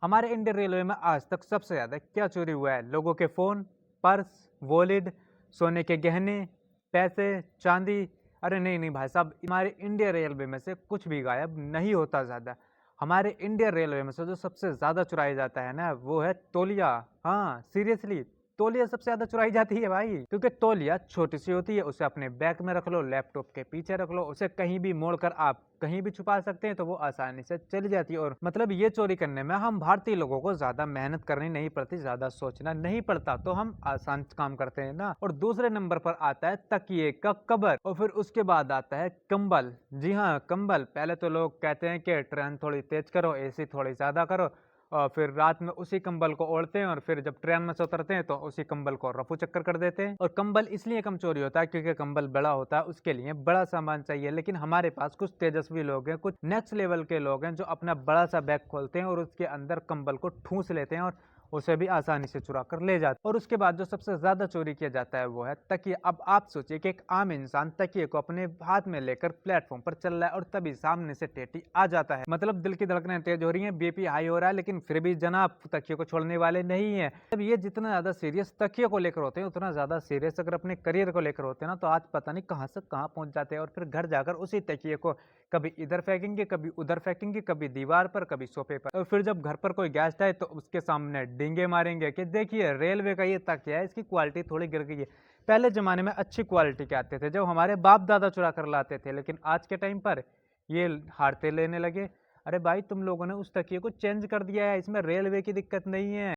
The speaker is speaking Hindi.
हमारे इंडियन रेलवे में आज तक सबसे ज़्यादा क्या चोरी हुआ है? लोगों के फ़ोन, पर्स, वॉलेट, सोने के गहने, पैसे, चांदी। अरे नहीं नहीं भाई साहब, हमारे इंडियन रेलवे में से कुछ भी गायब नहीं होता ज़्यादा। हमारे इंडियन रेलवे में से जो सबसे ज़्यादा चुराया जाता है ना, वो है तौलिया। हाँ, सीरियसली तौलिया सबसे ज़्यादा चुराई जाती है भाई, क्योंकि तौलिया छोटी सी होती है, उसे अपने बैग में रख लो, लैपटॉप के पीछे रख लो, उसे कहीं भी मोड़कर आप कहीं भी छुपा सकते हैं, तो वो आसानी से चली जाती है। और मतलब ये चोरी करने में हम भारतीय लोगों को ज्यादा मेहनत करनी नहीं पड़ती, ज्यादा सोचना नहीं पड़ता, तो हम आसान काम करते हैं ना। और दूसरे नंबर पर आता है तकिए का कवर, और फिर उसके बाद आता है कंबल। जी हाँ, कंबल। पहले तो लोग कहते हैं कि ट्रेन थोड़ी तेज करो, एसी थोड़ी ज्यादा करो, और फिर रात में उसी कंबल को ओढ़ते हैं, और फिर जब ट्रेन में से उतरते हैं तो उसी कंबल को रफू चक्कर कर देते हैं। और कंबल इसलिए कम चोरी होता है क्योंकि कंबल बड़ा होता है, उसके लिए बड़ा सामान चाहिए। लेकिन हमारे पास कुछ तेजस्वी लोग हैं, कुछ नेक्स्ट लेवल के लोग हैं, जो अपना बड़ा सा बैग खोलते हैं और उसके अंदर कंबल को ठूंस लेते हैं और उसे भी आसानी से चुरा कर ले जाते हैं। और उसके बाद जो सबसे ज्यादा चोरी किया जाता है वो है तकिए। अब आप सोचिए कि एक आम इंसान तकिए को अपने हाथ में लेकर प्लेटफॉर्म पर चल रहा है, और तभी सामने से टेटी आ जाता है। मतलब दिल की धड़कनें तेज हो रही हैं, बीपी हाई हो रहा है, लेकिन फिर भी जनाब तकिए को छोड़ने वाले नहीं है। अब ये जितना ज्यादा सीरियस तकिए को लेकर होते हैं, उतना ज्यादा सीरियस अगर अपने करियर को लेकर होते हैं ना, तो आज पता नहीं कहां से कहां पहुंच जाते हैं। और फिर घर जाकर उसी तकिए को कभी इधर फेंकेंगे, कभी उधर फेंकेंगे, कभी दीवार पर, कभी सोफे पर। और फिर जब घर पर कोई गेस्ट आए तो उसके सामने डींगे मारेंगे कि देखिए रेलवे का ये तकिया है, इसकी क्वालिटी थोड़ी गिर गई है। पहले जमाने में अच्छी क्वालिटी के आते थे, जब हमारे बाप दादा चुरा कर लाते थे, लेकिन आज के टाइम पर ये हारते लेने लगे। अरे भाई, तुम लोगों ने उस तकिए को चेंज कर दिया है, इसमें रेलवे की दिक्कत नहीं है।